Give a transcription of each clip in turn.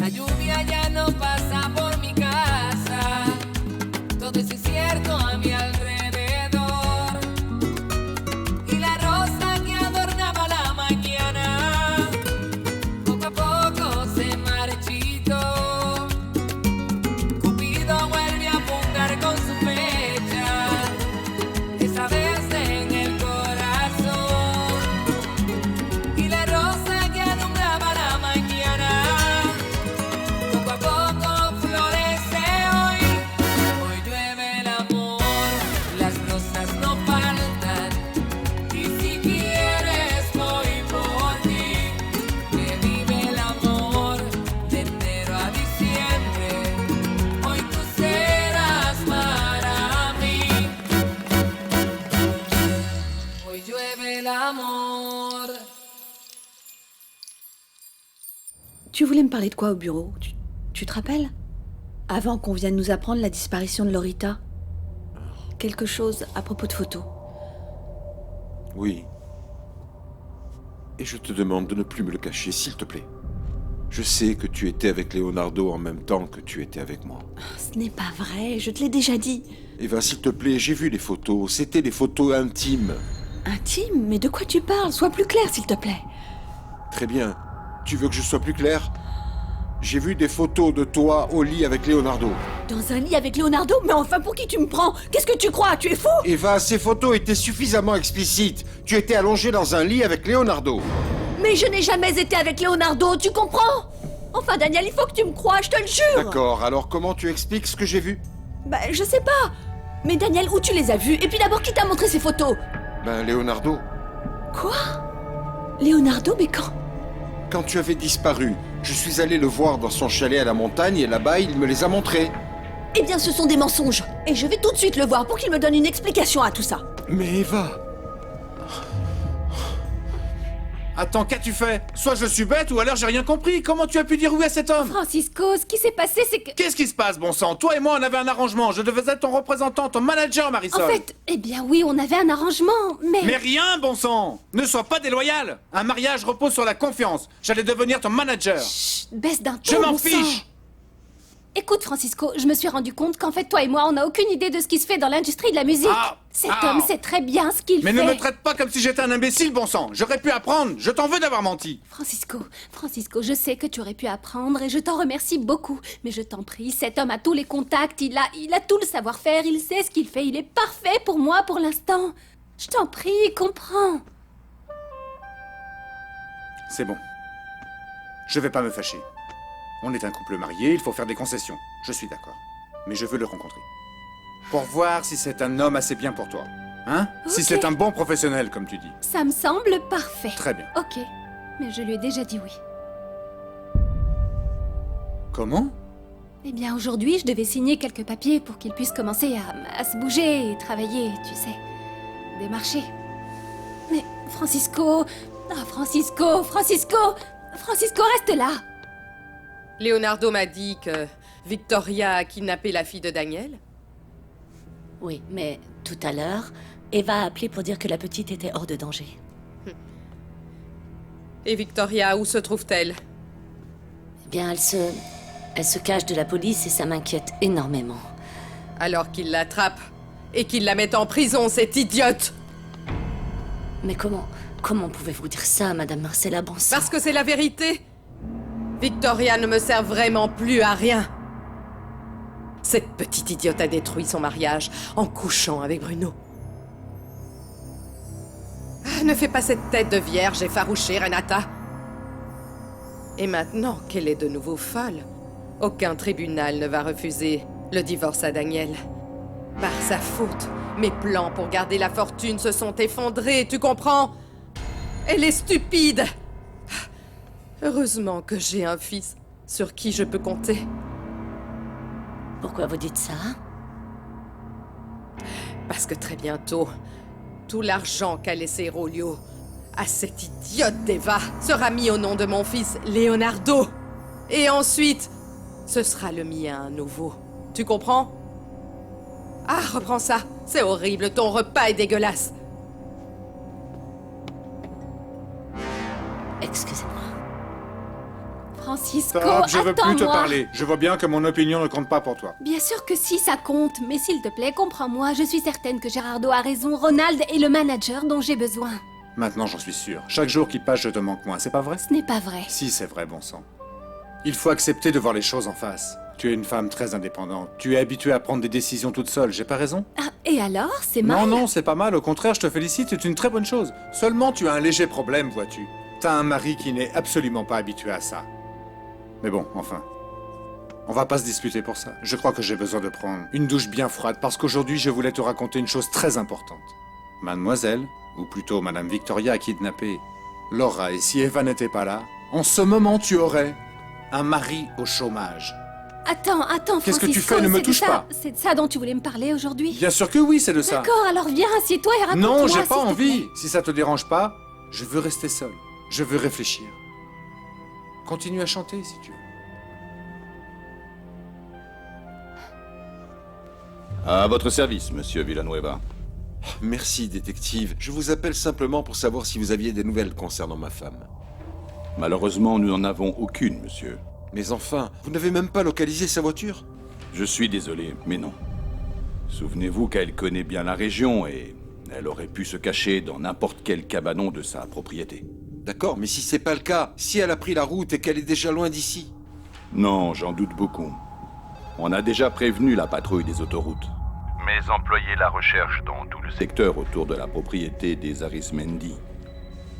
La lluvia ya no pasa por mi casa. Todo es incierto a mi alrededor. Y la rosa que adornaba la mañana poco a poco se marchitó. Cupido vuelve a apuntar con su flecha, esta vez en el corazón. Y la rosa que alumbraba la mañana poco a poco florece hoy. Hoy llueve el amor, las rosas no faltan. Y si quieres voy por ti. Que vive el amor de enero a diciembre. Hoy tú serás para mí. Hoy llueve el amor. Tu voulais me parler de quoi au bureau? Tu te rappelles? Avant qu'on vienne nous apprendre la disparition de Lorita. Quelque chose à propos de photos. Oui. Et je te demande de ne plus me le cacher, s'il te plaît. Je sais que tu étais avec Leonardo en même temps que tu étais avec moi. Ce n'est pas vrai, je te l'ai déjà dit. Eva, s'il te plaît, j'ai vu les photos. C'était des photos intimes. Intime? Mais de quoi tu parles? Sois plus clair, s'il te plaît. Très bien. Tu veux que je sois plus clair? J'ai vu des photos de toi au lit avec Leonardo. Dans un lit avec Leonardo? Mais enfin, pour qui tu me prends? Qu'est-ce que tu crois? Tu es fou? Eva, ces photos étaient suffisamment explicites. Tu étais allongée dans un lit avec Leonardo. Mais je n'ai jamais été avec Leonardo, tu comprends? Enfin, Daniel, il faut que tu me croies, je te le jure. D'accord, alors comment tu expliques ce que j'ai vu? Bah, je sais pas. Mais Daniel, où tu les as vus? Et puis d'abord, qui t'a montré ces photos? Ben, Leonardo. Quoi? Leonardo, mais quand? Quand tu avais disparu, je suis allé le voir dans son chalet à la montagne et là-bas, il me les a montrés. Eh bien, ce sont des mensonges. Et je vais tout de suite le voir pour qu'il me donne une explication à tout ça. Mais Eva... Attends, qu'as-tu fait? Soit je suis bête ou alors j'ai rien compris. Comment tu as pu dire oui à cet homme? Francisco, ce qui s'est passé, c'est que... Qu'est-ce qui se passe, bon sang? Toi et moi, on avait un arrangement. Je devais être ton représentant, ton manager, Marisol. En fait, eh bien oui, on avait un arrangement, mais... Mais rien, bon sang! Ne sois pas déloyal! Un mariage repose sur la confiance. J'allais devenir ton manager. Chut, baisse d'un ton, Je m'en bon sang. fiche! Écoute, Francisco, je me suis rendu compte qu'en fait, toi et moi, on n'a aucune idée de ce qui se fait dans l'industrie de la musique. Cet homme sait très bien ce qu'il Mais fait. ne me traite pas comme si j'étais un imbécile, bon sang! J'aurais pu apprendre. Je t'en veux d'avoir menti. Francisco, je sais que tu aurais pu apprendre et je t'en remercie beaucoup. Mais je t'en prie, cet homme a tous les contacts, il a tout le savoir-faire, il sait ce qu'il fait, il est parfait pour moi pour l'instant. Je t'en prie, comprends. C'est bon. Je vais pas me fâcher. On est un couple marié, il faut faire des concessions. Je suis d'accord. Mais je veux le rencontrer. Pour voir si c'est un homme assez bien pour toi. Hein? Si Ok. c'est un bon professionnel, comme tu dis. Ça me semble parfait. Très bien. Ok, mais je lui ai déjà dit oui. Comment? Eh bien, aujourd'hui, je devais signer quelques papiers pour qu'il puisse commencer à se bouger et travailler, tu sais. Démarcher. Mais Francisco... Ah, Francisco, reste là. Leonardo m'a dit que Victoria a kidnappé la fille de Daniel. Oui, mais tout à l'heure, Eva a appelé pour dire que la petite était hors de danger. Et Victoria, où se trouve-t-elle? Eh bien, elle se cache de la police et ça m'inquiète énormément. Alors qu'il l'attrape et qu'il la mette en prison, cette idiote! Mais comment pouvez-vous dire ça, Madame Marcella Bonson? Parce que c'est la vérité! Victoria ne me sert vraiment plus à rien. Cette petite idiote a détruit son mariage en couchant avec Bruno. Ah, ne fais pas cette tête de vierge effarouchée, Renata. Et maintenant qu'elle est de nouveau folle, aucun tribunal ne va refuser le divorce à Daniel. Par sa faute, mes plans pour garder la fortune se sont effondrés, tu comprends? Elle est stupide. Heureusement que j'ai un fils sur qui je peux compter. Pourquoi vous dites ça? Parce que très bientôt, tout l'argent qu'a laissé Rolio à cette idiote d'Eva sera mis au nom de mon fils Leonardo. Et ensuite, ce sera le mien à nouveau. Tu comprends? Ah, reprends ça. C'est horrible, ton repas est dégueulasse. Excusez-moi. Francisco, Stop, je veux plus te attends-moi. parler. Je vois bien que mon opinion ne compte pas pour toi. Bien sûr que si, ça compte. Mais s'il te plaît, comprends-moi. Je suis certaine que Gerardo a raison. Ronald est le manager dont j'ai besoin. Maintenant, j'en suis sûr. Chaque jour qui passe, je te manque moins. C'est pas vrai? Ce n'est pas vrai. Si, c'est vrai, bon sang. Il faut accepter de voir les choses en face. Tu es une femme très indépendante. Tu es habituée à prendre des décisions toute seule. J'ai pas raison? Ah, et alors, c'est Non, mal? non, c'est pas mal. Au contraire, je te félicite. C'est une très bonne chose. Seulement, tu as un léger problème, vois-tu. T'as un mari qui n'est absolument pas habitué à ça. Mais bon, enfin. On va pas se disputer pour ça. Je crois que j'ai besoin de prendre une douche bien froide parce qu'aujourd'hui, je voulais te raconter une chose très importante. Mademoiselle, ou plutôt Madame Victoria a kidnappé Laura, et si Eva n'était pas là, en ce moment, tu aurais un mari au chômage. Attends, Francisco. Qu'est-ce que tu fais? Ne me c'est de touche ça- pas. C'est de ça dont tu voulais me parler aujourd'hui? Bien sûr que oui, c'est de ça. D'accord, alors viens, assieds-toi et raconte-moi. Non, j'ai s'il pas te envie. plaît. Si ça te dérange pas, je veux rester seul. Je veux réfléchir. Continue à chanter si tu veux. À votre service, monsieur Villanueva. Merci, détective. Je vous appelle simplement pour savoir si vous aviez des nouvelles concernant ma femme. Malheureusement, nous n'en avons aucune, monsieur. Mais enfin, vous n'avez même pas localisé sa voiture? Je suis désolé, mais non. Souvenez-vous qu'elle connaît bien la région et elle aurait pu se cacher dans n'importe quel cabanon de sa propriété. D'accord, mais si c'est pas le cas, si elle a pris la route et qu'elle est déjà loin d'ici? Non, j'en doute beaucoup. On a déjà prévenu la patrouille des autoroutes. Mais employez la recherche dans tout le secteur autour de la propriété des Arismendi.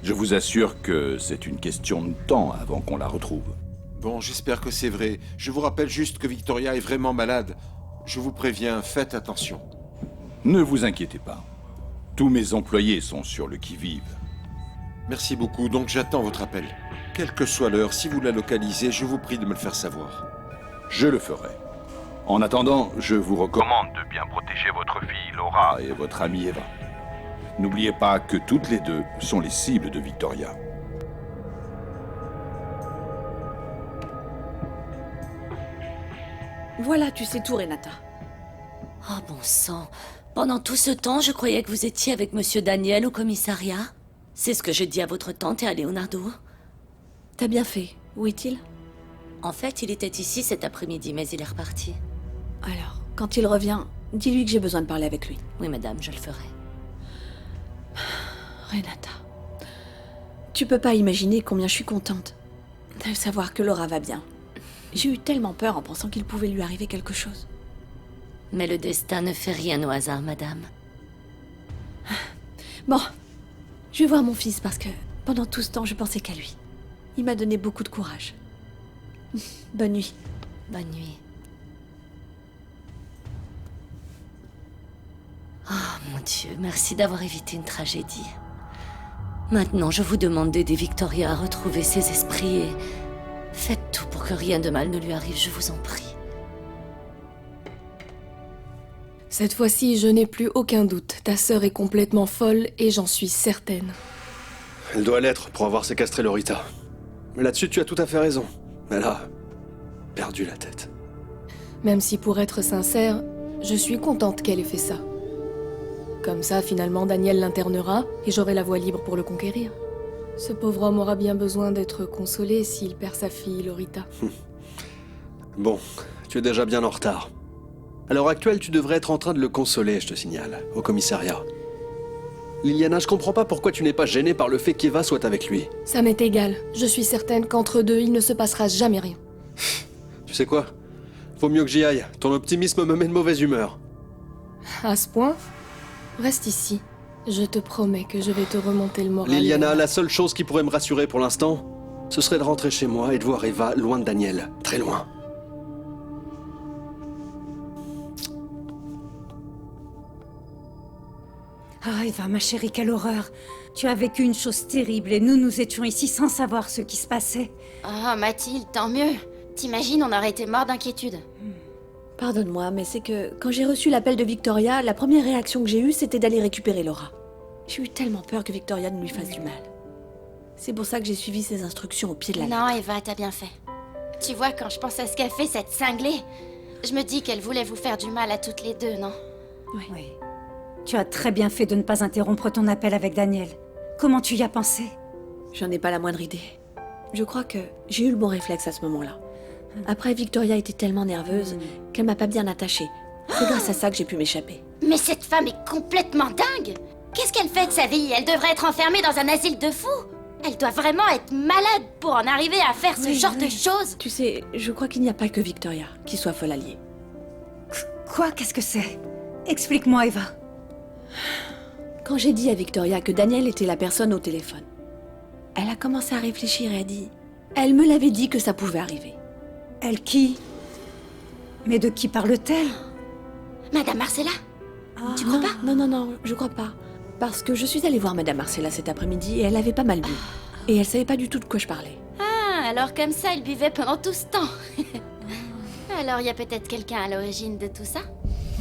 Je vous assure que c'est une question de temps avant qu'on la retrouve. Bon, j'espère que c'est vrai. Je vous rappelle juste que Victoria est vraiment malade. Je vous préviens, faites attention. Ne vous inquiétez pas. Tous mes employés sont sur le qui-vive. Merci beaucoup, donc j'attends votre appel. Quelle que soit l'heure, si vous la localisez, je vous prie de me le faire savoir. Je le ferai. En attendant, je vous recommande de bien protéger votre fille Laura et votre amie Eva. N'oubliez pas que toutes les deux sont les cibles de Victoria. Voilà, tu sais tout, Renata. Oh bon sang. Pendant tout ce temps, je croyais que vous étiez avec Monsieur Daniel au commissariat. C'est ce que j'ai dit à votre tante et à Leonardo. T'as bien fait. Où est-il? En fait, il était ici cet après-midi, mais il est reparti. Alors, quand il revient, dis-lui que j'ai besoin de parler avec lui. Oui, madame, je le ferai. Renata, tu peux pas imaginer combien je suis contente de savoir que Laura va bien. J'ai eu tellement peur en pensant qu'il pouvait lui arriver quelque chose. Mais le destin ne fait rien au hasard, madame. Bon, je vais voir mon fils parce que pendant tout ce temps, je pensais qu'à lui. Il m'a donné beaucoup de courage. Bonne nuit. Bonne nuit. Oh mon Dieu, merci d'avoir évité une tragédie. Maintenant, je vous demande d'aider Victoria à retrouver ses esprits et faites tout pour que rien de mal ne lui arrive, je vous en prie. Cette fois-ci, je n'ai plus aucun doute. Ta sœur est complètement folle et j'en suis certaine. Elle doit l'être pour avoir séquestré Lorita. Mais là-dessus, tu as tout à fait raison. Elle a perdu la tête. Même si pour être sincère, je suis contente qu'elle ait fait ça. Comme ça, finalement, Daniel l'internera et j'aurai la voie libre pour le conquérir. Ce pauvre homme aura bien besoin d'être consolé s'il perd sa fille, Lorita. Bon, tu es déjà bien en retard. À l'heure actuelle, tu devrais être en train de le consoler, je te signale, au commissariat. Liliana, je comprends pas pourquoi tu n'es pas gênée par le fait qu'Eva soit avec lui. Ça m'est égal. Je suis certaine qu'entre deux, il ne se passera jamais rien. Tu sais quoi? Faut mieux que j'y aille. Ton optimisme me met de mauvaise humeur. À ce point, reste ici. Je te promets que je vais te remonter le moral. Liliana, la seule chose qui pourrait me rassurer pour l'instant, ce serait de rentrer chez moi et de voir Eva loin de Daniel. Très loin. Ah, Eva, ma chérie, quelle horreur. Tu as vécu une chose terrible et nous étions ici sans savoir ce qui se passait. Oh, Mathilde, tant mieux. T'imagines, on aurait été morts d'inquiétude. Pardonne-moi, mais c'est que quand j'ai reçu l'appel de Victoria, la première réaction que j'ai eue, c'était d'aller récupérer Laura. J'ai eu tellement peur que Victoria ne lui fasse du mal. C'est pour ça que j'ai suivi ses instructions au pied de la lettre. Non, Eva, t'as bien fait. Tu vois, quand je pense à ce qu'a fait cette cinglée, je me dis qu'elle voulait vous faire du mal à toutes les deux, non? Oui. Tu as très bien fait de ne pas interrompre ton appel avec Daniel. Comment tu y as pensé? J'en ai pas la moindre idée. je crois que j'ai eu le bon réflexe à ce moment-là. Après, Victoria était tellement nerveuse qu'elle m'a pas bien attachée. C'est grâce à ça que j'ai pu m'échapper. Mais cette femme est complètement dingue! Qu'est-ce qu'elle fait de sa vie? Elle devrait être enfermée dans un asile de fous! Elle doit vraiment être malade pour en arriver à faire ce genre de choses! Tu sais, je crois qu'il n'y a pas que Victoria qui soit folle alliée. Quoi? Qu'est-ce que c'est? Explique-moi, Eva. Quand j'ai dit à Victoria que Daniel était la personne au téléphone, elle a commencé à réfléchir et a dit... Elle me l'avait dit que ça pouvait arriver. Elle qui? Mais de qui parle-t-elle? Madame Marcella? Tu crois pas? Non, je crois pas. Parce que je suis allée voir Madame Marcella cet après-midi et elle avait pas mal bu. Et elle savait pas du tout de quoi je parlais. Ah, alors comme ça, elle buvait pendant tout ce temps. Alors il y a peut-être quelqu'un à l'origine de tout ça?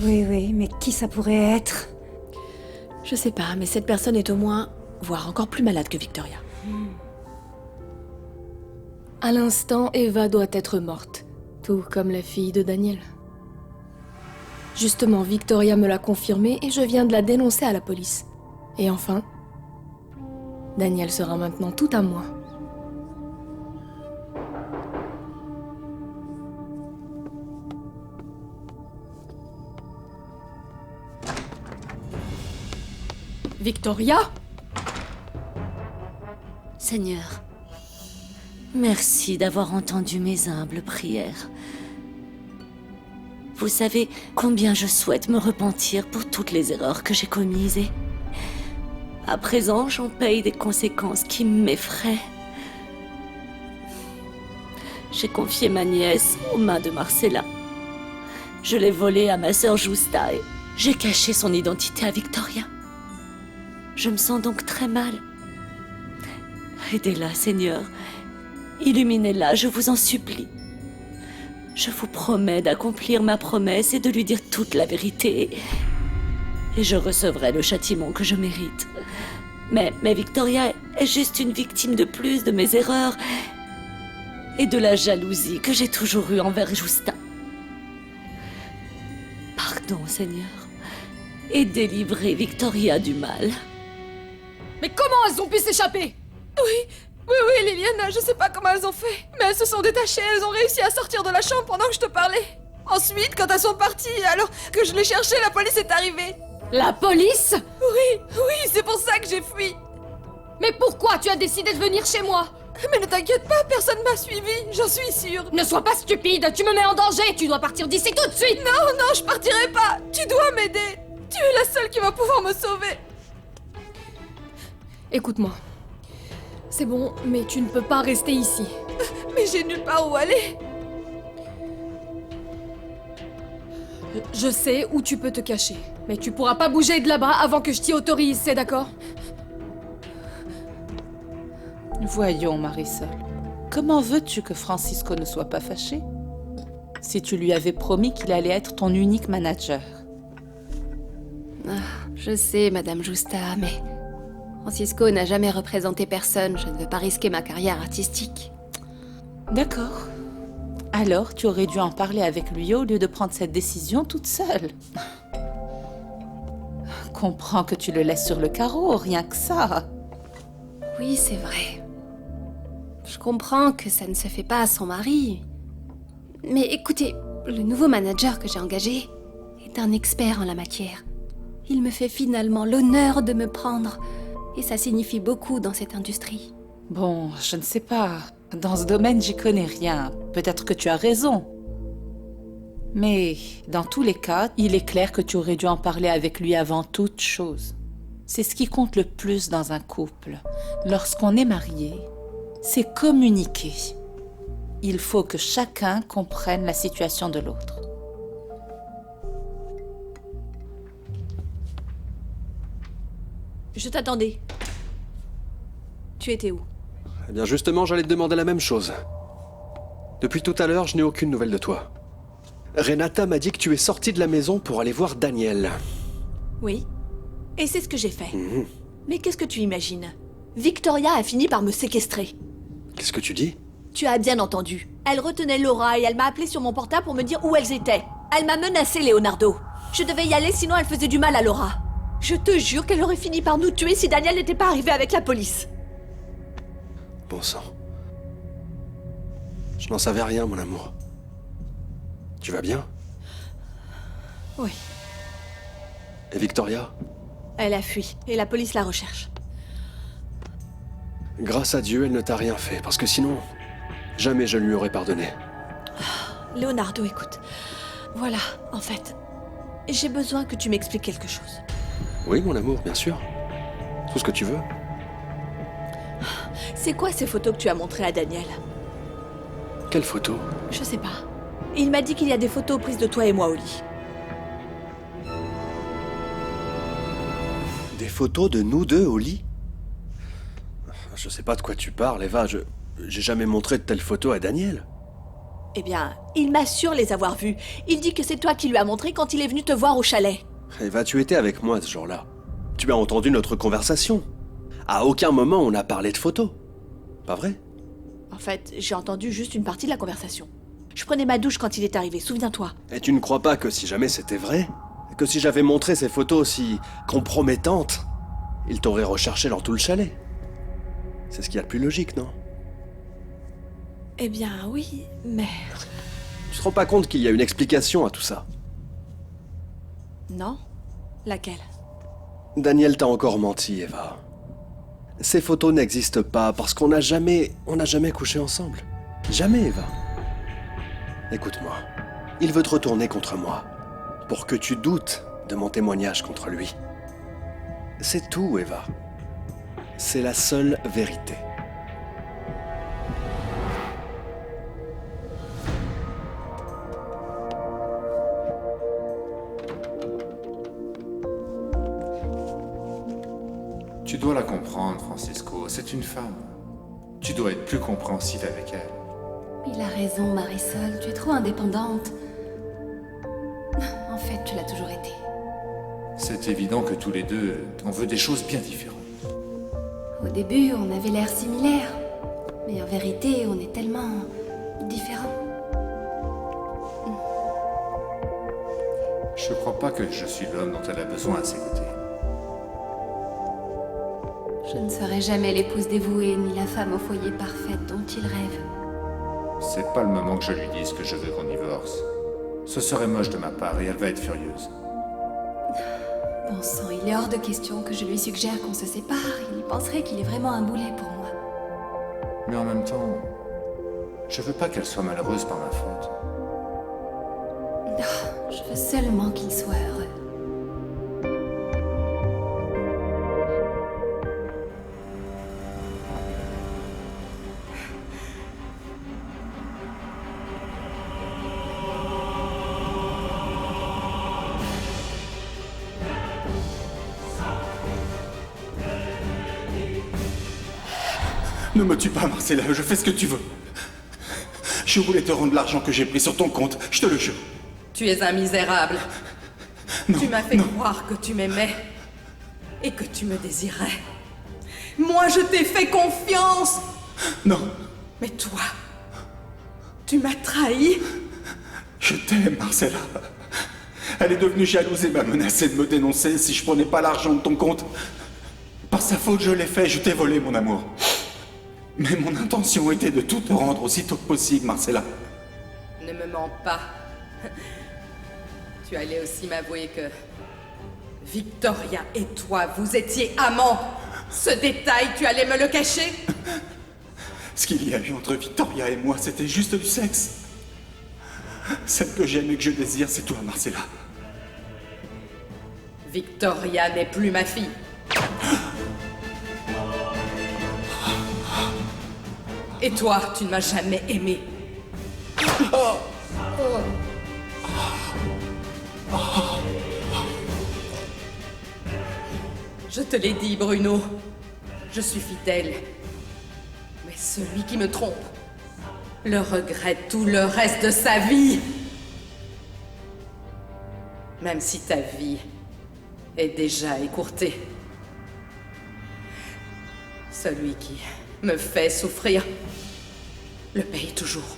Oui, mais qui ça pourrait être? Je sais pas, mais cette personne est au moins, voire encore plus malade que Victoria. À l'instant, Eva doit être morte, tout comme la fille de Daniel. Justement, Victoria me l'a confirmé et je viens de la dénoncer à la police. Et enfin, Daniel sera maintenant tout à moi. Victoria? Seigneur, merci d'avoir entendu mes humbles prières. Vous savez combien je souhaite me repentir pour toutes les erreurs que j'ai commises et... À présent, j'en paye des conséquences qui m'effraient. J'ai confié ma nièce aux mains de Marcella. Je l'ai volée à ma sœur Justa et j'ai caché son identité à Victoria. Je me sens donc très mal. Aidez-la, Seigneur. Illuminez-la, je vous en supplie. Je vous promets d'accomplir ma promesse et de lui dire toute la vérité. Et je recevrai le châtiment que je mérite. Mais Victoria est juste une victime de plus de mes erreurs et de la jalousie que j'ai toujours eue envers Justa. Pardon, Seigneur, et délivrez Victoria du mal. Mais comment elles ont pu s'échapper? Oui, Liliana, je sais pas comment elles ont fait. Mais elles se sont détachées, elles ont réussi à sortir de la chambre pendant que je te parlais. Ensuite, quand elles sont parties, alors que je les cherchais, la police est arrivée. La police? Oui, c'est pour ça que j'ai fui. Mais pourquoi tu as décidé de venir chez moi? Mais ne t'inquiète pas, personne m'a suivi, j'en suis sûre. Ne sois pas stupide, tu me mets en danger, tu dois partir d'ici tout de suite. Non, je partirai pas. Tu dois m'aider. Tu es la seule qui va pouvoir me sauver. Écoute-moi. C'est bon, mais tu ne peux pas rester ici. Mais j'ai nulle part où aller. Je sais où tu peux te cacher, mais tu pourras pas bouger de là-bas avant que je t'y autorise, c'est d'accord? Voyons, Marisol. Comment veux-tu que Francisco ne soit pas fâché? Si tu lui avais promis qu'il allait être ton unique manager. Je sais, Madame Justa, mais... Francisco n'a jamais représenté personne, je ne veux pas risquer ma carrière artistique. D'accord. Alors, tu aurais dû en parler avec lui au lieu de prendre cette décision toute seule. Comprends que tu le laisses sur le carreau, rien que ça. Oui, c'est vrai. Je comprends que ça ne se fait pas à son mari. Mais écoutez, le nouveau manager que j'ai engagé est un expert en la matière. Il me fait finalement l'honneur de me prendre. Et ça signifie beaucoup dans cette industrie. Bon, je ne sais pas. Dans ce domaine, j'y connais rien. Peut-être que tu as raison. Mais, dans tous les cas, il est clair que tu aurais dû en parler avec lui avant toute chose. C'est ce qui compte le plus dans un couple. Lorsqu'on est marié, c'est communiquer. Il faut que chacun comprenne la situation de l'autre. Je t'attendais. Tu étais où? Eh bien justement, j'allais te demander la même chose. Depuis tout à l'heure, je n'ai aucune nouvelle de toi. Renata m'a dit que tu es sortie de la maison pour aller voir Daniel. Oui. Et c'est ce que j'ai fait. Mais qu'est-ce que tu imagines? Victoria a fini par me séquestrer. Qu'est-ce que tu dis? Tu as bien entendu. Elle retenait Laura et elle m'a appelé sur mon portable pour me dire où elles étaient. Elle m'a menacé, Leonardo. Je devais y aller, sinon elle faisait du mal à Laura. Je te jure qu'elle aurait fini par nous tuer si Daniel n'était pas arrivé avec la police. Bon sang. Je n'en savais rien, mon amour. Tu vas bien? Oui. Et Victoria? Elle a fui, et la police la recherche. Grâce à Dieu, elle ne t'a rien fait, parce que sinon, jamais je lui aurais pardonné. Leonardo, écoute. Voilà, en fait, j'ai besoin que tu m'expliques quelque chose. Oui, mon amour, bien sûr. Tout ce que tu veux. C'est quoi ces photos que tu as montrées à Daniel? Quelle photo? Je sais pas. Il m'a dit qu'il y a des photos prises de toi et moi au lit. Des photos de nous deux au lit? Je sais pas de quoi tu parles, Eva. J'ai jamais montré de telles photos à Daniel. Eh bien, il m'assure les avoir vues. Il dit que c'est toi qui lui as montré quand il est venu te voir au chalet. Eva, tu étais avec moi ce jour-là. Tu as entendu notre conversation. À aucun moment on a parlé de photos. Pas vrai? En fait, j'ai entendu juste une partie de la conversation. Je prenais ma douche quand il est arrivé, souviens-toi. Et tu ne crois pas que si jamais c'était vrai, que si j'avais montré ces photos si compromettantes, il t'aurait recherché dans tout le chalet? C'est ce qu'il y a de plus logique, non? Eh bien, oui, mais... Tu te rends pas compte qu'il y a une explication à tout ça? Non? Laquelle? Daniel t'a encore menti, Eva. Ces photos n'existent pas parce qu'on n'a jamais couché ensemble. Jamais, Eva. Écoute-moi. Il veut te retourner contre moi. Pour que tu doutes de mon témoignage contre lui. C'est tout, Eva. C'est la seule vérité. Tu dois la comprendre, Francisco. C'est une femme. Tu dois être plus compréhensif avec elle. Il a raison, Marisol. Tu es trop indépendante. En fait, tu l'as toujours été. C'est évident que tous les deux, on veut des choses bien différentes. Au début, on avait l'air similaires. Mais en vérité, on est tellement différents. Je crois pas que je suis l'homme dont elle a besoin à ses côtés. Je ne serai jamais l'épouse dévouée ni la femme au foyer parfaite dont il rêve. C'est pas le moment que je lui dise que je veux qu'on divorce. Ce serait moche de ma part et elle va être furieuse. Bon sang, il est hors de question que je lui suggère qu'on se sépare. Il penserait qu'il est vraiment un boulet pour moi. Mais en même temps, je veux pas qu'elle soit malheureuse par ma faute. Je veux seulement qu'il soit heureux. Ne me tue pas, Marcella, je fais ce que tu veux. Je voulais te rendre l'argent que j'ai pris sur ton compte, je te le jure. Tu es un misérable. Non, tu m'as fait croire que tu m'aimais et que tu me désirais. Moi, je t'ai fait confiance. Non. Mais toi, tu m'as trahi. Je t'aime, Marcella. Elle est devenue jalouse et m'a menacé de me dénoncer si je prenais pas l'argent de ton compte. Par sa faute, je l'ai fait, je t'ai volé, mon amour. Mais mon intention était de tout te rendre aussitôt que possible, Marcella. Ne me mens pas. Tu allais aussi m'avouer que Victoria et toi, vous étiez amants. Ce détail, tu allais me le cacher? Ce qu'il y a eu entre Victoria et moi, c'était juste du sexe. Celle que j'aime et que je désire, c'est toi, Marcella. Victoria n'est plus ma fille. Et toi, tu ne m'as jamais aimé. Je te l'ai dit, Bruno. Je suis fidèle. Mais celui qui me trompe le regrette tout le reste de sa vie. Même si ta vie est déjà écourtée. Celui qui me fait souffrir le paye toujours.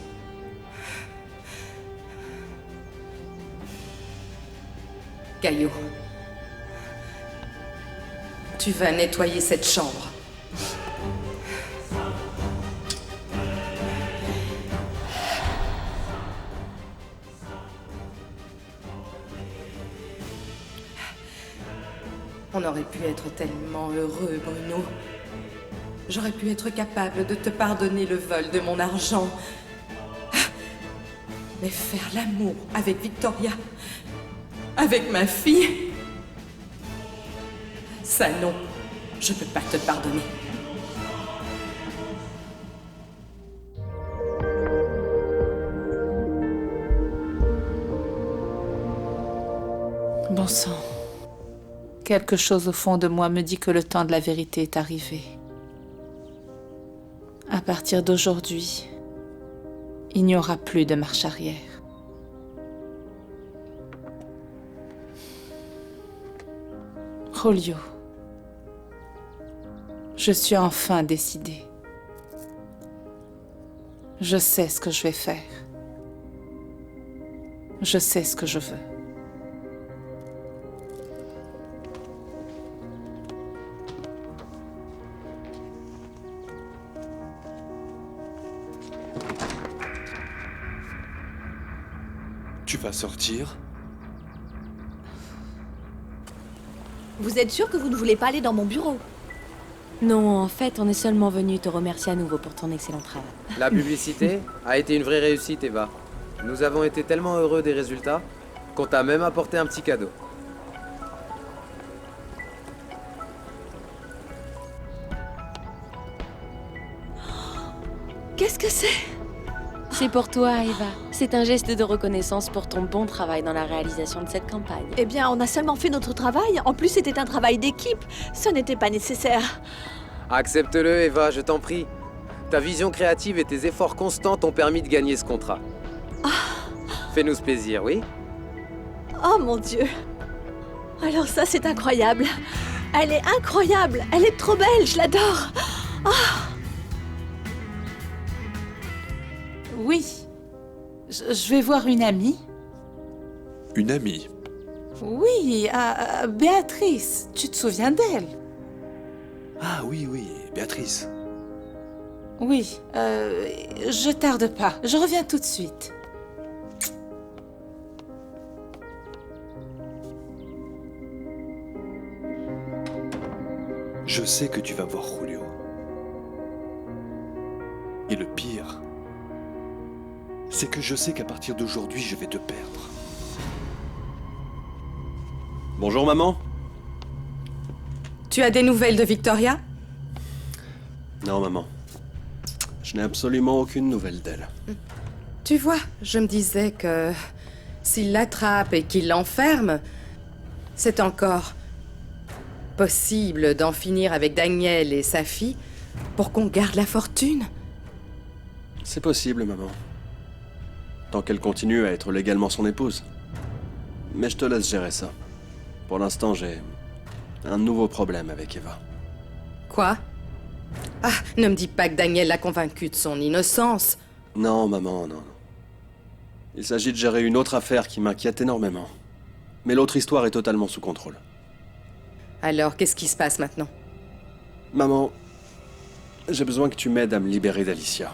Caillou, tu vas nettoyer cette chambre. On aurait pu être tellement heureux, Bruno. J'aurais pu être capable de te pardonner le vol de mon argent. Mais faire l'amour avec Victoria, avec ma fille, ça non, je peux pas te pardonner. Bon sang. Quelque chose au fond de moi me dit que le temps de la vérité est arrivé. À partir d'aujourd'hui, il n'y aura plus de marche arrière. Julio, je suis enfin décidée. Je sais ce que je vais faire. Je sais ce que je veux. Tu vas sortir? Vous êtes sûr que vous ne voulez pas aller dans mon bureau? Non, en fait, on est seulement venu te remercier à nouveau pour ton excellent travail. La publicité a été une vraie réussite, Eva. Nous avons été tellement heureux des résultats qu'on t'a même apporté un petit cadeau. Qu'est-ce que c'est? C'est pour toi, Eva. C'est un geste de reconnaissance pour ton bon travail dans la réalisation de cette campagne. Eh bien, on a seulement fait notre travail. En plus, c'était un travail d'équipe. Ce n'était pas nécessaire. Accepte-le, Eva, je t'en prie. Ta vision créative et tes efforts constants t'ont permis de gagner ce contrat. Fais-nous ce plaisir, oui? Oh mon Dieu. Alors ça, c'est incroyable. Elle est incroyable. Elle est trop belle, je l'adore. Oui. Je vais voir une amie. Une amie? Oui, Béatrice. Tu te souviens d'elle? Ah oui, Béatrice. Oui, je tarde pas. Je reviens tout de suite. Je sais que tu vas voir Julio. Et le pire, c'est que je sais qu'à partir d'aujourd'hui, je vais te perdre. Bonjour, maman. Tu as des nouvelles de Victoria? Non, maman. Je n'ai absolument aucune nouvelle d'elle. Tu vois, je me disais que s'il l'attrape et qu'il l'enferme, c'est encore possible d'en finir avec Daniel et sa fille pour qu'on garde la fortune. C'est possible, maman. Tant qu'elle continue à être légalement son épouse. Mais je te laisse gérer ça. Pour l'instant, j'ai un nouveau problème avec Eva. Quoi? Ah, ne me dis pas que Daniel l'a convaincu de son innocence. Non, maman, non. Il s'agit de gérer une autre affaire qui m'inquiète énormément. Mais l'autre histoire est totalement sous contrôle. Alors, qu'est-ce qui se passe maintenant? Maman, j'ai besoin que tu m'aides à me libérer d'Alicia.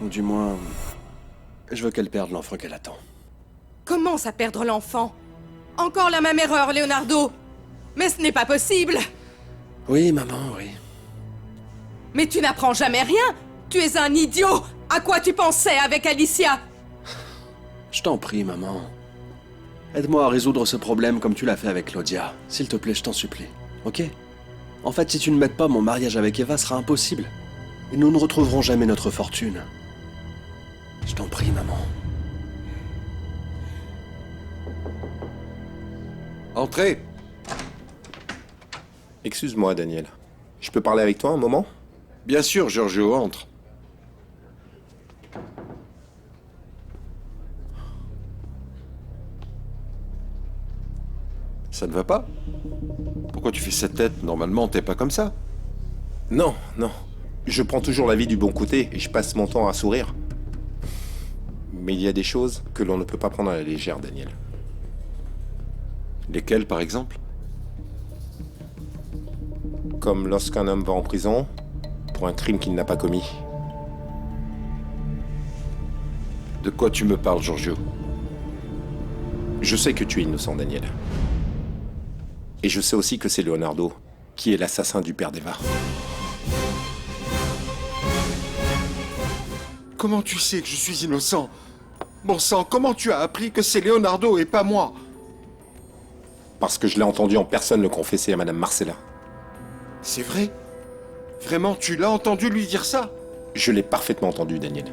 Ou du moins, je veux qu'elle perde l'enfant qu'elle attend. Comment ça perdre l'enfant? Encore la même erreur, Leonardo! Mais ce n'est pas possible! Oui, maman, oui. Mais tu n'apprends jamais rien! Tu es un idiot! À quoi tu pensais avec Alicia? Je t'en prie, maman. Aide-moi à résoudre ce problème comme tu l'as fait avec Claudia. S'il te plaît, je t'en supplie. Ok? En fait, si tu ne m'aides pas, mon mariage avec Eva sera impossible. Et nous ne retrouverons jamais notre fortune. Je t'en prie, maman. Entrez. Excuse-moi, Daniel. Je peux parler avec toi un moment? Bien sûr, Giorgio, entre. Ça ne va pas? Pourquoi tu fais cette tête? Normalement, t'es pas comme ça. Non, non. Je prends toujours la vie du bon côté et je passe mon temps à sourire. Mais il y a des choses que l'on ne peut pas prendre à la légère, Daniel. Lesquelles, par exemple? Comme lorsqu'un homme va en prison pour un crime qu'il n'a pas commis. De quoi tu me parles, Giorgio? Je sais que tu es innocent, Daniel. Et je sais aussi que c'est Leonardo qui est l'assassin du père d'Eva. Comment tu sais que je suis innocent? Bon sang, comment tu as appris que c'est Leonardo et pas moi? Parce que je l'ai entendu en personne le confesser à Madame Marcella. C'est vrai? Vraiment, tu l'as entendu lui dire ça? Je l'ai parfaitement entendu, Daniel.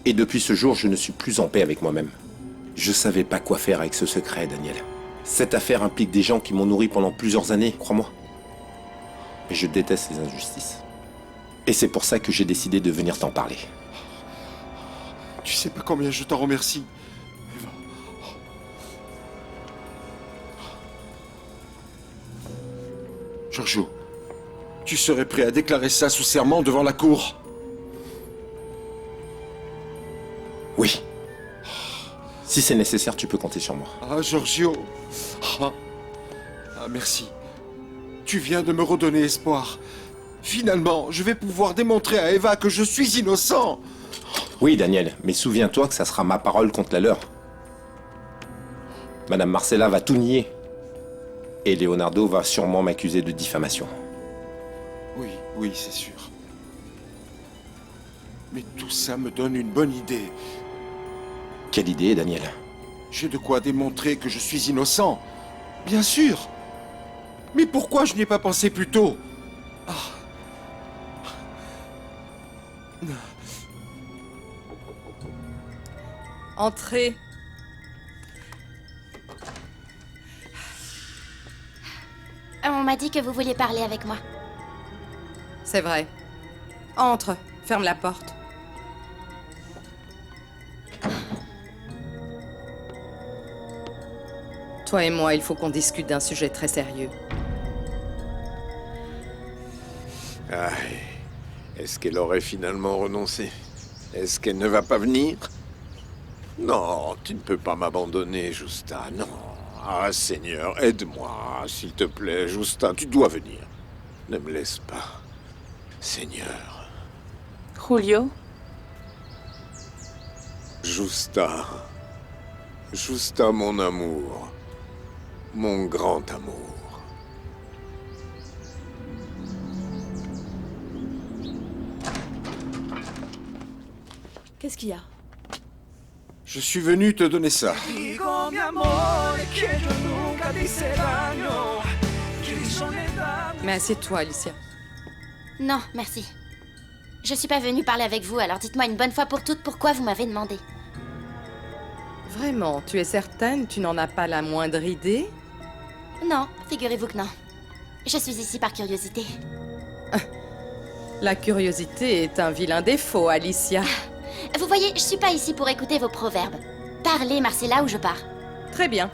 Et depuis ce jour, je ne suis plus en paix avec moi-même. Je savais pas quoi faire avec ce secret, Daniel. Cette affaire implique des gens qui m'ont nourri pendant plusieurs années, crois-moi. Et je déteste les injustices. Et c'est pour ça que j'ai décidé de venir t'en parler. Tu sais pas combien je t'en remercie. Giorgio, tu serais prêt à déclarer ça sous serment devant la cour? Oui. Si c'est nécessaire, tu peux compter sur moi. Ah, Giorgio. Ah, merci. Tu viens de me redonner espoir. Finalement, je vais pouvoir démontrer à Eva que je suis innocent. Oui, Daniel, mais souviens-toi que ça sera ma parole contre la leur. Madame Marcella va tout nier. Et Leonardo va sûrement m'accuser de diffamation. Oui, c'est sûr. Mais tout ça me donne une bonne idée. Quelle idée, Daniel? J'ai de quoi démontrer que je suis innocent. Bien sûr. Mais pourquoi je n'y ai pas pensé plus tôt? Entrez. On m'a dit que vous vouliez parler avec moi. C'est vrai. Entre. Ferme la porte. Toi et moi, il faut qu'on discute d'un sujet très sérieux. Aïe. Est-ce qu'elle aurait finalement renoncé? Est-ce qu'elle ne va pas venir? Non, tu ne peux pas m'abandonner, Justa, non. Ah, Seigneur, aide-moi, s'il te plaît, Justa, tu dois venir. Ne me laisse pas, Seigneur. Julio? Justa. Justa, mon amour. Mon grand amour. Qu'est-ce qu'il y a? Je suis venu te donner ça. Mais assieds-toi, Alicia. Non, merci. Je suis pas venue parler avec vous, alors dites-moi une bonne fois pour toutes pourquoi vous m'avez demandé. Vraiment, tu es certaine? Tu n'en as pas la moindre idée? Non, figurez-vous que non. Je suis ici par curiosité. La curiosité est un vilain défaut, Alicia. Vous voyez, je suis pas ici pour écouter vos proverbes. Parlez, Marcella, ou je pars. Très bien.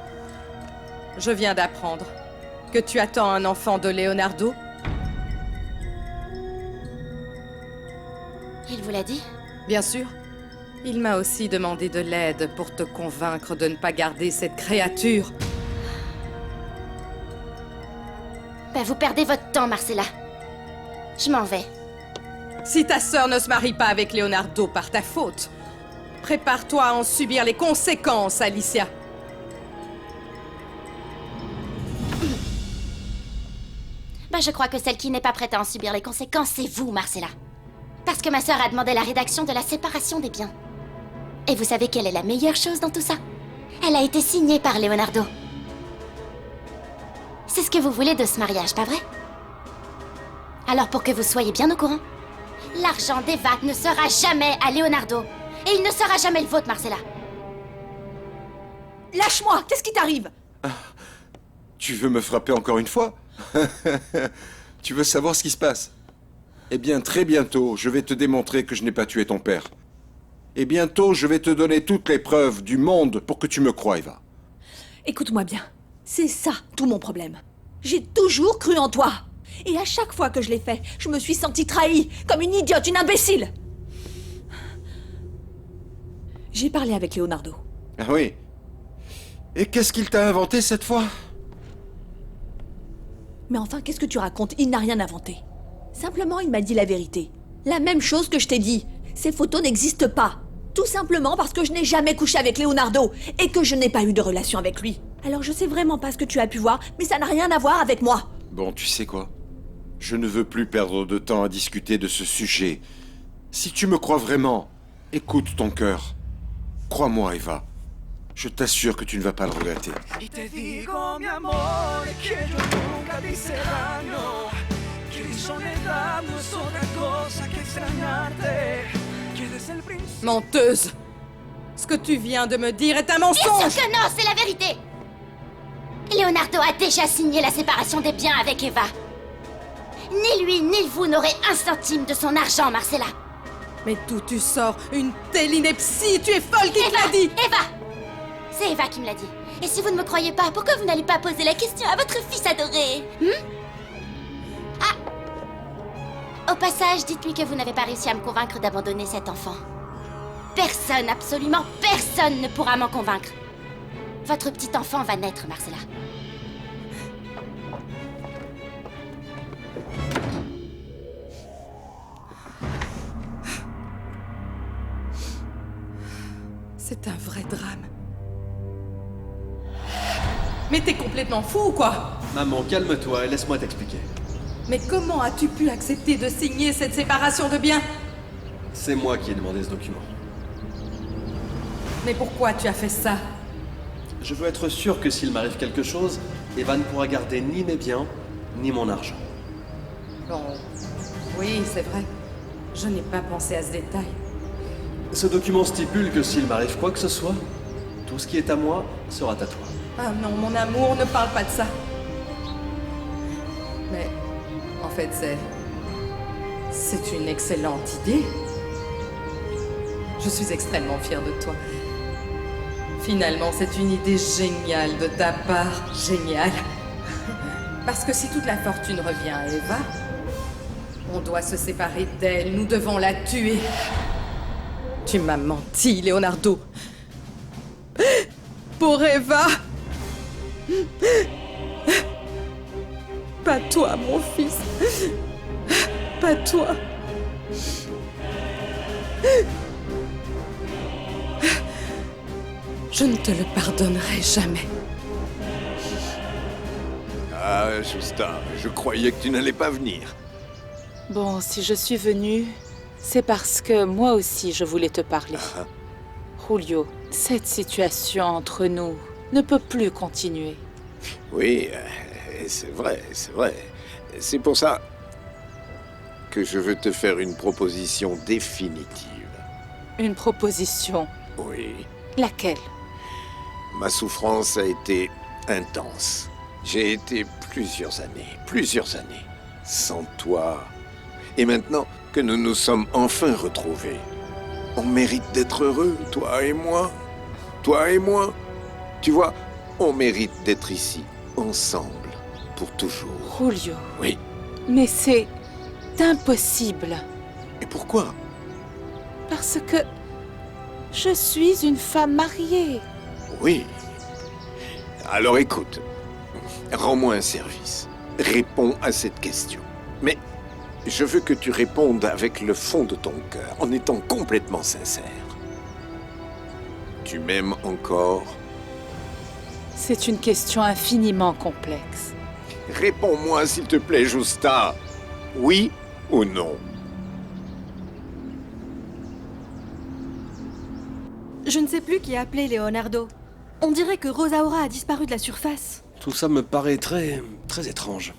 Je viens d'apprendre que tu attends un enfant de Leonardo. Il vous l'a dit? Bien sûr. Il m'a aussi demandé de l'aide pour te convaincre de ne pas garder cette créature. Ben, vous perdez votre temps, Marcella. Je m'en vais. Si ta sœur ne se marie pas avec Leonardo par ta faute, prépare-toi à en subir les conséquences, Alicia. Ben, je crois que celle qui n'est pas prête à en subir les conséquences, c'est vous, Marcella. Parce que ma sœur a demandé la rédaction de la séparation des biens. Et vous savez quelle est la meilleure chose dans tout ça? Elle a été signée par Leonardo. C'est ce que vous voulez de ce mariage, pas vrai? Alors pour que vous soyez bien au courant, l'argent d'Eva ne sera jamais à Leonardo. Et il ne sera jamais le vôtre, Marcella. Lâche-moi! Qu'est-ce qui t'arrive? Tu veux me frapper encore une fois? Tu veux savoir ce qui se passe? Eh bien, très bientôt, je vais te démontrer que je n'ai pas tué ton père. Et bientôt, je vais te donner toutes les preuves du monde pour que tu me croies, Eva. Écoute-moi bien. C'est ça, tout mon problème. J'ai toujours cru en toi. Et à chaque fois que je l'ai fait, je me suis sentie trahie, comme une idiote, une imbécile. J'ai parlé avec Leonardo. Ah oui? Et qu'est-ce qu'il t'a inventé cette fois? Mais enfin, qu'est-ce que tu racontes? Il n'a rien inventé. Simplement, il m'a dit la vérité. La même chose que je t'ai dit. Ces photos n'existent pas. Tout simplement parce que je n'ai jamais couché avec Leonardo et que je n'ai pas eu de relation avec lui. Alors je sais vraiment pas ce que tu as pu voir, mais ça n'a rien à voir avec moi. Bon, tu sais quoi? Je ne veux plus perdre de temps à discuter de ce sujet. Si tu me crois vraiment, écoute ton cœur. Crois-moi, Eva. Je t'assure que tu ne vas pas le regretter. Y te digo, mi amor, que yo nunca te hice daño. Que mi soledad no es otra cosa que extrañarte. Que desde el principio. Menteuse! Ce que tu viens de me dire est un mensonge! Bien sûr que non, c'est la vérité! Leonardo a déjà signé la séparation des biens avec Eva. Ni lui, ni vous n'aurez un centime de son argent, Marcella. Mais d'où tu sors une telle ineptie? Tu es folle, qui te l'a dit? Eva! C'est Eva qui me l'a dit. Et si vous ne me croyez pas, pourquoi vous n'allez pas poser la question à votre fils adoré? Ah! Au passage, dites-lui que vous n'avez pas réussi à me convaincre d'abandonner cet enfant. Personne, absolument personne ne pourra m'en convaincre. Votre petit enfant va naître, Marcella. C'est un vrai drame. Mais t'es complètement fou ou quoi? Maman, calme-toi et laisse-moi t'expliquer. Mais comment as-tu pu accepter de signer cette séparation de biens? C'est moi qui ai demandé ce document. Mais pourquoi tu as fait ça? Je veux être sûr que s'il m'arrive quelque chose, Eva ne pourra garder ni mes biens, ni mon argent. Bon, oui, c'est vrai. Je n'ai pas pensé à ce détail. Ce document stipule que s'il m'arrive quoi que ce soit, tout ce qui est à moi sera à toi. Ah non, mon amour, ne parle pas de ça. Mais, en fait, c'est une excellente idée. Je suis extrêmement fière de toi. Finalement, c'est une idée géniale de ta part. Géniale. Parce que si toute la fortune revient à Eva, on doit se séparer d'elle. Nous devons la tuer. Tu m'as menti, Leonardo. Pour Eva. Pas toi, mon fils. Pas toi. Je ne te le pardonnerai jamais. Ah, Justa, je croyais que tu n'allais pas venir. Bon, si je suis venue, c'est parce que moi aussi je voulais te parler. Julio, cette situation entre nous ne peut plus continuer. Oui, c'est vrai, c'est vrai. C'est pour ça que je veux te faire une proposition définitive. Une proposition? Oui. Laquelle? Ma souffrance a été intense. J'ai été plusieurs années, sans toi. Et maintenant que nous nous sommes enfin retrouvés, on mérite d'être heureux, toi et moi. Toi et moi. Tu vois, on mérite d'être ici, ensemble, pour toujours. Julio. Oui. Mais c'est impossible. Et pourquoi? Parce que je suis une femme mariée. Oui. Alors écoute, rends-moi un service. Réponds à cette question. Mais je veux que tu répondes avec le fond de ton cœur, en étant complètement sincère. Tu m'aimes encore? C'est une question infiniment complexe. Réponds-moi, s'il te plaît, Justa. Oui ou non? Je ne sais plus qui a appelé Leonardo. On dirait que Rosaura a disparu de la surface. Tout ça me paraît très étrange.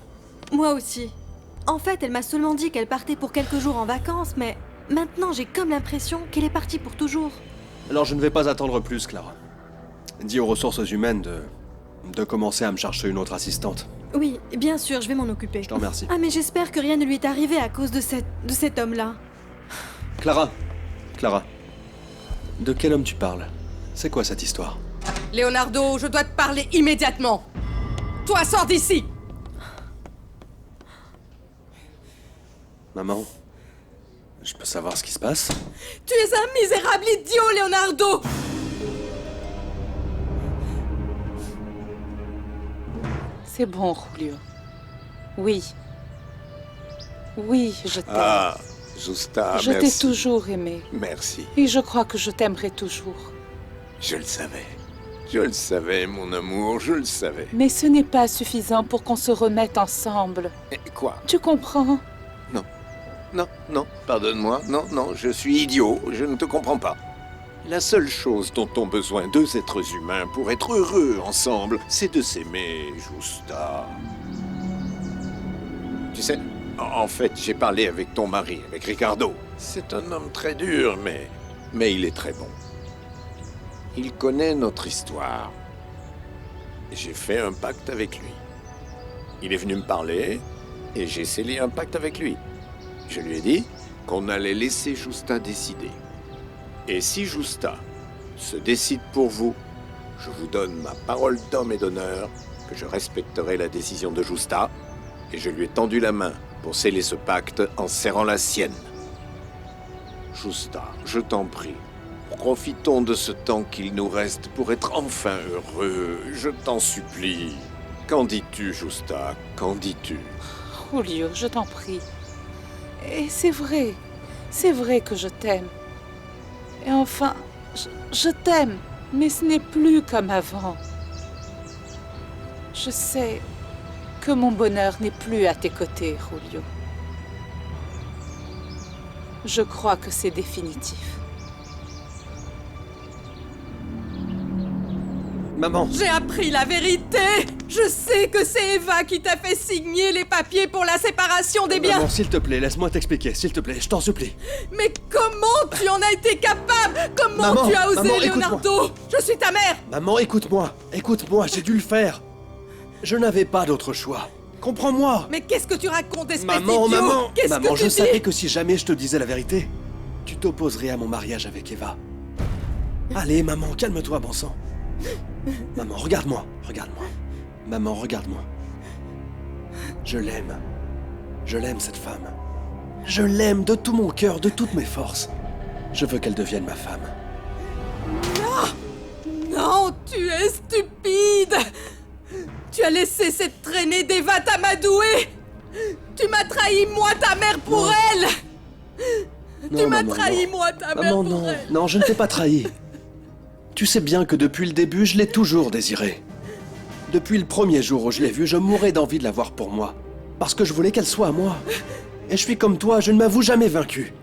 Moi aussi. En fait, elle m'a seulement dit qu'elle partait pour quelques jours en vacances, mais maintenant j'ai comme l'impression qu'elle est partie pour toujours. Alors je ne vais pas attendre plus, Clara. Dis aux ressources humaines de commencer à me chercher une autre assistante. Oui, bien sûr, je vais m'en occuper. Je te remercie. Ah, mais j'espère que rien ne lui est arrivé à cause de cet homme-là. Clara, de quel homme tu parles? C'est quoi cette histoire? Leonardo, je dois te parler immédiatement. Toi, sors d'ici. Maman, je peux savoir ce qui se passe? Tu es un misérable idiot, Leonardo. C'est bon, Julio. Oui. Oui, je t'aime. Ah, Justa, Je t'ai merci. toujours aimé. Merci. Et je crois que je t'aimerai toujours. Je le savais. Je le savais, mon amour, je le savais. Mais ce n'est pas suffisant pour qu'on se remette ensemble. Et quoi? Tu comprends? Non, pardonne-moi. Non, je suis idiot, je ne te comprends pas. La seule chose dont ont besoin deux êtres humains pour être heureux ensemble, c'est de s'aimer, Justa. Tu sais, en fait, j'ai parlé avec ton mari, avec Ricardo. C'est un homme très dur, mais il est très bon. Il connaît notre histoire. J'ai fait un pacte avec lui. Il est venu me parler et j'ai scellé un pacte avec lui. Je lui ai dit qu'on allait laisser Justa décider. Et si Justa se décide pour vous, je vous donne ma parole d'homme et d'honneur que je respecterai la décision de Justa, et je lui ai tendu la main pour sceller ce pacte en serrant la sienne. Justa, je t'en prie, profitons de ce temps qu'il nous reste pour être enfin heureux, je t'en supplie. Qu'en dis-tu, Justa? Qu'en dis-tu? Julio, je t'en prie. Et c'est vrai que je t'aime. Et enfin, je t'aime, mais ce n'est plus comme avant. Je sais que mon bonheur n'est plus à tes côtés, Julio. Je crois que c'est définitif. Maman! J'ai appris la vérité! Je sais que c'est Eva qui t'a fait signer les papiers pour la séparation des biens! Maman, s'il te plaît, laisse-moi t'expliquer, s'il te plaît, je t'en supplie. Mais comment tu en as été capable? Comment Maman, tu as osé, maman, Leonardo? Je suis ta mère! Maman, écoute-moi, j'ai dû le faire. Je n'avais pas d'autre choix. Comprends-moi! Mais qu'est-ce que tu racontes, espèce Maman, d'idiot? maman! Qu'est-ce Maman, que tu je dis? savais que si jamais je te disais la vérité, tu t'opposerais à mon mariage avec Eva. Allez, maman, calme-toi, bon sang. Maman, regarde-moi. Maman, regarde-moi. Je l'aime. Je l'aime, cette femme. Je l'aime de tout mon cœur, de toutes mes forces. Je veux qu'elle devienne ma femme. Non, tu es stupide! Tu as laissé cette traînée d'Eva t'amadouer! Tu m'as trahi, moi, ta mère, pour elle! Tu m'as trahi, moi, ta mère, Maman, pour non, elle! non, je ne t'ai pas trahi. Tu sais bien que depuis le début, je l'ai toujours désirée. Depuis le premier jour où je l'ai vue, je mourais d'envie de la voir pour moi. Parce que je voulais qu'elle soit à moi. Et je suis comme toi, je ne m'avoue jamais vaincu.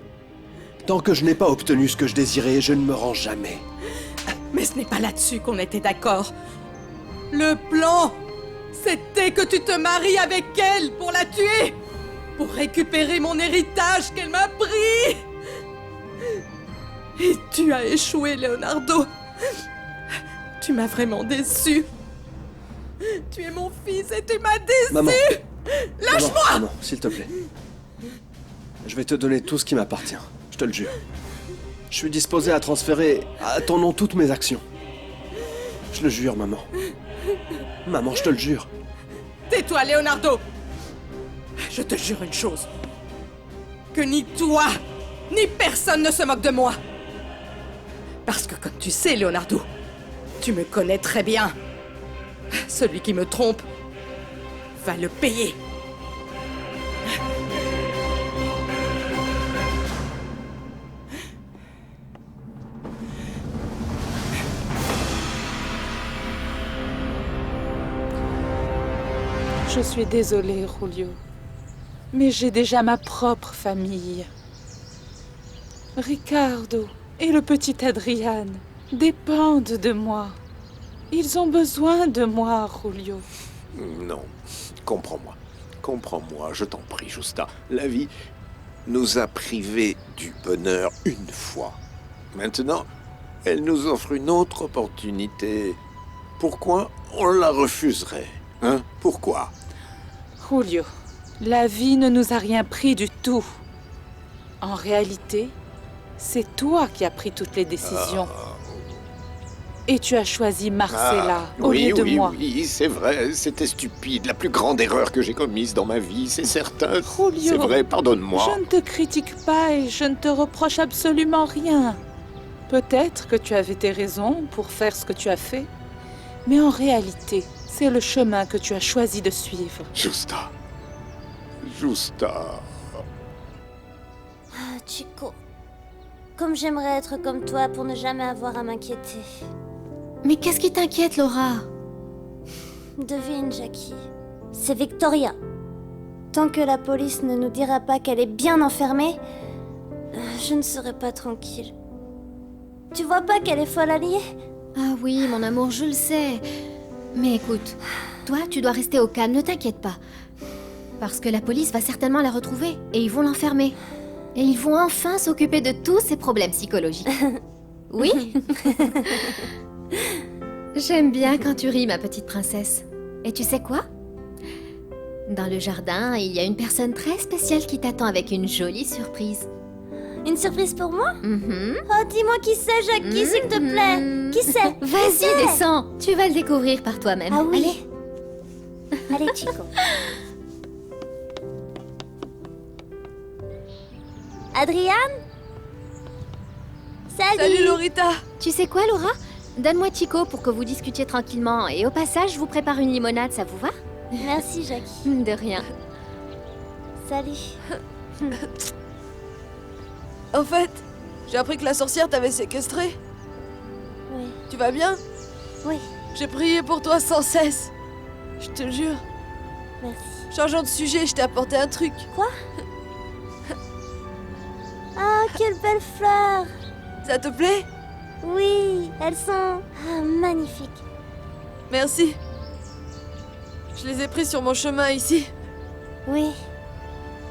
Tant que je n'ai pas obtenu ce que je désirais, je ne me rends jamais. Mais ce n'est pas là-dessus qu'on était d'accord. Le plan, c'était que tu te maries avec elle pour la tuer, pour récupérer mon héritage qu'elle m'a pris. Et tu as échoué, Leonardo. Tu m'as vraiment déçu. Tu es mon fils et tu m'as déçu. Maman. Lâche-moi. Maman, s'il te plaît. Je vais te donner tout ce qui m'appartient, je te le jure. Je suis disposé à transférer à ton nom toutes mes actions. Je le jure, maman. Maman, je te le jure. Tais-toi, Leonardo. Je te jure une chose. Que ni toi, ni personne ne se moque de moi. Parce que comme tu sais, Leonardo, tu me connais très bien. Celui qui me trompe va le payer. Je suis désolée, Julio. Mais j'ai déjà ma propre famille. Ricardo et le petit Adrian dépendent de moi. Ils ont besoin de moi, Julio. Non, comprends-moi. Comprends-moi, je t'en prie, Justa. La vie nous a privés du bonheur une fois. Maintenant, elle nous offre une autre opportunité. Pourquoi on la refuserait? Hein? Pourquoi? Julio, la vie ne nous a rien pris du tout. En réalité, c'est toi qui as pris toutes les décisions. Et tu as choisi Marcella au lieu de moi. Oui, c'est vrai, c'était stupide. La plus grande erreur que j'ai commise dans ma vie, c'est certain. Julio, C'est vrai, pardonne-moi. Je ne te critique pas et je ne te reproche absolument rien. Peut-être que tu avais tes raisons pour faire ce que tu as fait, mais en réalité, c'est le chemin que tu as choisi de suivre. Justa. Chico. Comme j'aimerais être comme toi pour ne jamais avoir à m'inquiéter. Mais qu'est-ce qui t'inquiète, Laura? Devine, Jackie. C'est Victoria. Tant que la police ne nous dira pas qu'elle est bien enfermée, je ne serai pas tranquille. Tu vois pas qu'elle est folle alliée? Ah oui, mon amour, je le sais. Mais écoute, toi, tu dois rester au calme, ne t'inquiète pas. Parce que la police va certainement la retrouver, et ils vont l'enfermer. Et ils vont enfin s'occuper de tous ses problèmes psychologiques. Oui? J'aime bien quand tu ris, ma petite princesse. Et tu sais quoi? Dans le jardin, il y a une personne très spéciale qui t'attend avec une jolie surprise. Une surprise pour moi? Oh, dis-moi qui c'est, Jackie, s'il te plaît. Qui c'est? Vas-y, descends. Tu vas le découvrir par toi-même. Ah oui. Allez. Allez, Chico. Adriane? Salut, Lorita. Tu sais quoi, Laura? Donne-moi Chico pour que vous discutiez tranquillement. Et au passage, je vous prépare une limonade, ça vous va? Merci, Jackie. De rien. Salut. En fait, j'ai appris que la sorcière t'avait séquestré. Oui. Tu vas bien? Oui. J'ai prié pour toi sans cesse. Je te jure. Merci. Changeons de sujet, je t'ai apporté un truc. Quoi? Ah, quelle belle fleur! Ça te plaît? Oui, elles sont magnifiques. Merci. Je les ai pris sur mon chemin ici. Oui.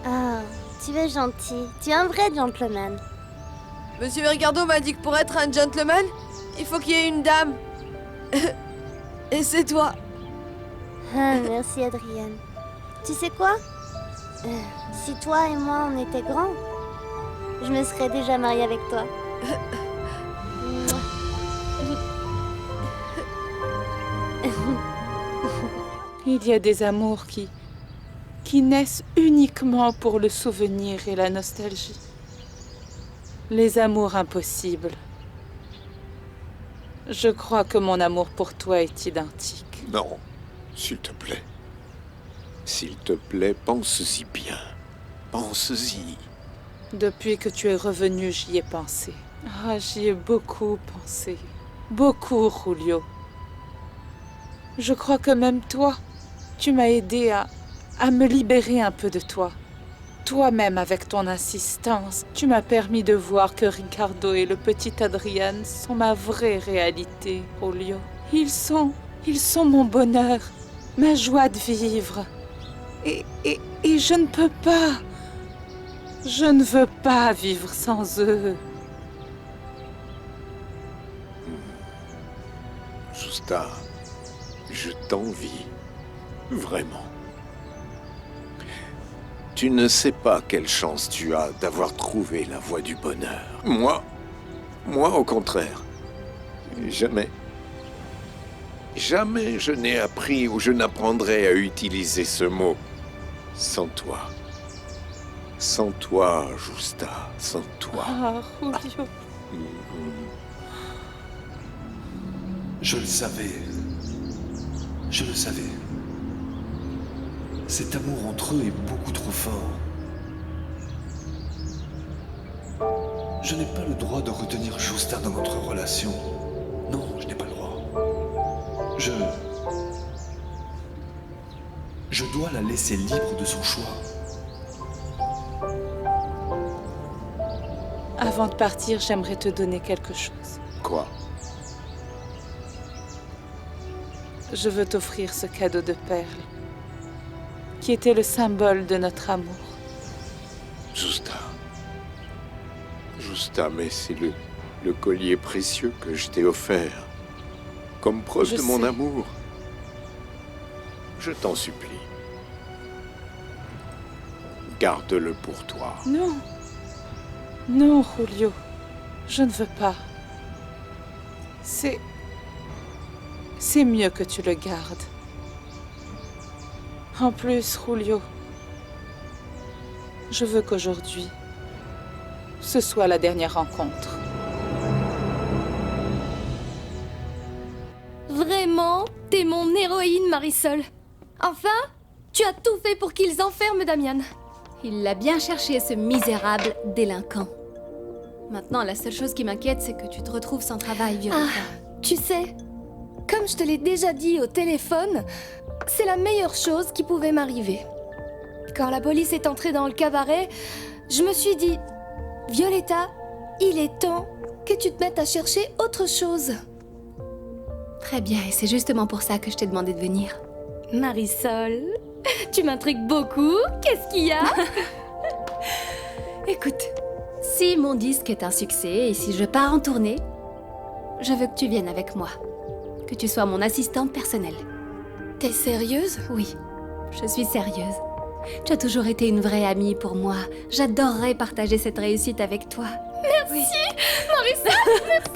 Oh, tu es gentil. Tu es un vrai gentleman. Monsieur Ricardo m'a dit que pour être un gentleman, il faut qu'il y ait une dame. Et c'est toi. Ah, merci, Adrienne. Tu sais quoi? Si toi et moi on était grands, je me serais déjà mariée avec toi. Il y a des amours qui naissent uniquement pour le souvenir et la nostalgie. Les amours impossibles. Je crois que mon amour pour toi est identique. Non, s'il te plaît. S'il te plaît, pense-y bien. Pense-y. Depuis que tu es revenu, j'y ai pensé. Ah, j'y ai beaucoup pensé. Beaucoup, Julio. Je crois que même toi, tu m'as aidé à me libérer un peu de toi. Toi-même, avec ton insistance, tu m'as permis de voir que Ricardo et le petit Adrian sont ma vraie réalité, Julio. Ils sont mon bonheur, ma joie de vivre. Et je ne peux pas. Je ne veux pas vivre sans eux. Justa, je t'envie. Vraiment. Tu ne sais pas quelle chance tu as d'avoir trouvé la voie du bonheur. Moi, au contraire. Jamais je n'ai appris ou je n'apprendrai à utiliser ce mot sans toi. Sans toi, Justa, sans toi. Ah, Julio. Je le savais. Je le savais. Cet amour entre eux est beaucoup trop fort. Je n'ai pas le droit de retenir Justa dans notre relation. Non, je n'ai pas le droit. Je dois la laisser libre de son choix. Avant de partir, j'aimerais te donner quelque chose. Quoi? Je veux t'offrir ce cadeau de perles, qui était le symbole de notre amour. Justa, mais c'est le collier précieux que je t'ai offert, comme preuve Je de mon sais. amour. Je t'en supplie. Garde-le pour toi. Non. Non, Julio. Je ne veux pas. C'est mieux que tu le gardes. En plus, Julio, je veux qu'aujourd'hui, ce soit la dernière rencontre. Vraiment, t'es mon héroïne, Marisol. Enfin, tu as tout fait pour qu'ils enferment Damian. Il l'a bien cherché, ce misérable délinquant. Maintenant, la seule chose qui m'inquiète, c'est que tu te retrouves sans travail, Violetta. Tu sais, comme je te l'ai déjà dit au téléphone, c'est la meilleure chose qui pouvait m'arriver. Quand la police est entrée dans le cabaret, je me suis dit, Violetta, il est temps que tu te mettes à chercher autre chose. Très bien, et c'est justement pour ça que je t'ai demandé de venir. Marisol, tu m'intrigues beaucoup. Qu'est-ce qu'il y a? Écoute, si mon disque est un succès et si je pars en tournée, je veux que tu viennes avec moi. Que tu sois mon assistante personnelle. T'es sérieuse? Oui, je suis sérieuse. Tu as toujours été une vraie amie pour moi. J'adorerais partager cette réussite avec toi. Merci, Marisol, merci.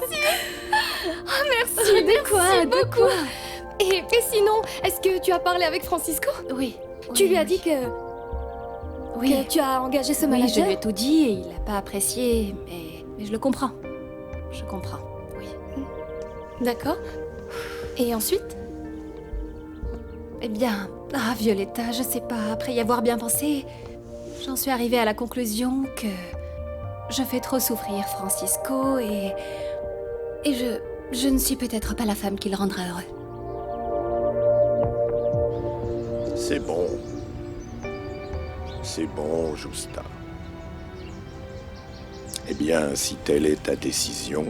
Oh, merci, De quoi? merci De beaucoup. quoi? Et sinon, est-ce que tu as parlé avec Francisco? Oui. Tu lui as dit que tu as engagé ce manager? Oui, je lui ai tout dit et il n'a pas apprécié, mais je le comprends. Je comprends, oui. D'accord. Et ensuite? Eh bien, Violetta, je sais pas, après y avoir bien pensé, j'en suis arrivée à la conclusion que je fais trop souffrir Francisco et je ne suis peut-être pas la femme qui le rendra heureux. C'est bon. C'est bon, Justa. Eh bien, si telle est ta décision,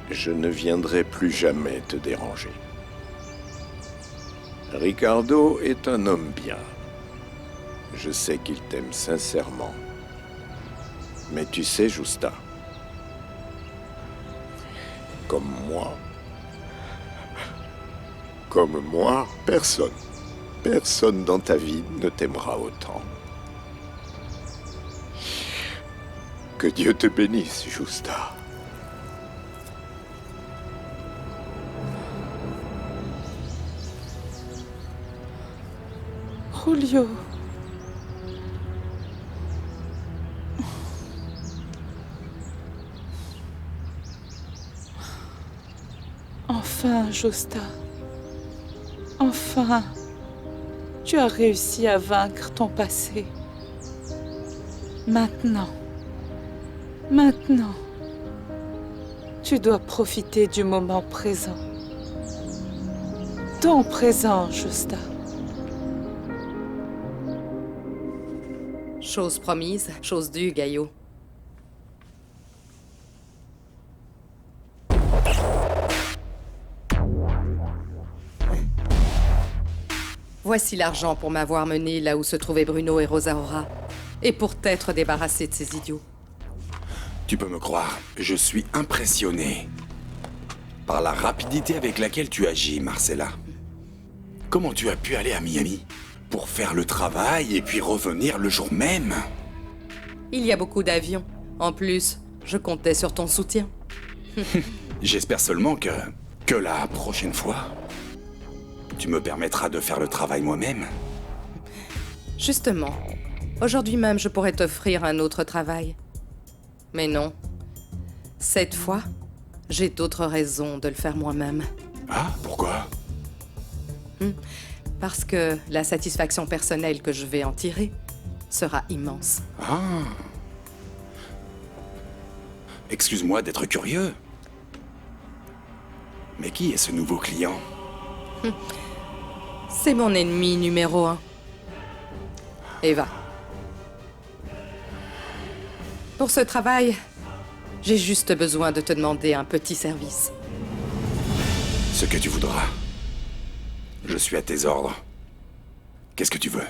je ne viendrai plus jamais te déranger. Ricardo est un homme bien. Je sais qu'il t'aime sincèrement. Mais tu sais, Justa, comme moi, personne dans ta vie ne t'aimera autant. Que Dieu te bénisse, Justa. Julio. Enfin, Justa. Enfin. Tu as réussi à vaincre ton passé. Maintenant, tu dois profiter du moment présent. Ton présent, Justa. Chose promise, chose due, Gaillot. Voici l'argent pour m'avoir mené là où se trouvaient Bruno et Rosaura, et pour t'être débarrassé de ces idiots. Tu peux me croire, je suis impressionné par la rapidité avec laquelle tu agis, Marcella. Comment tu as pu aller à Miami pour faire le travail et puis revenir le jour même? Il y a beaucoup d'avions. En plus, je comptais sur ton soutien. J'espère seulement que la prochaine fois, tu me permettras de faire le travail moi-même. Justement, aujourd'hui même, je pourrais t'offrir un autre travail. Mais non. Cette fois, j'ai d'autres raisons de le faire moi-même. Ah, pourquoi? Parce que la satisfaction personnelle que je vais en tirer sera immense. Ah. Excuse-moi d'être curieux. Mais qui est ce nouveau client? C'est mon ennemi numéro 1. Eva. Pour ce travail, j'ai juste besoin de te demander un petit service. Ce que tu voudras. Je suis à tes ordres. Qu'est-ce que tu veux?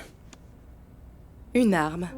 Une arme.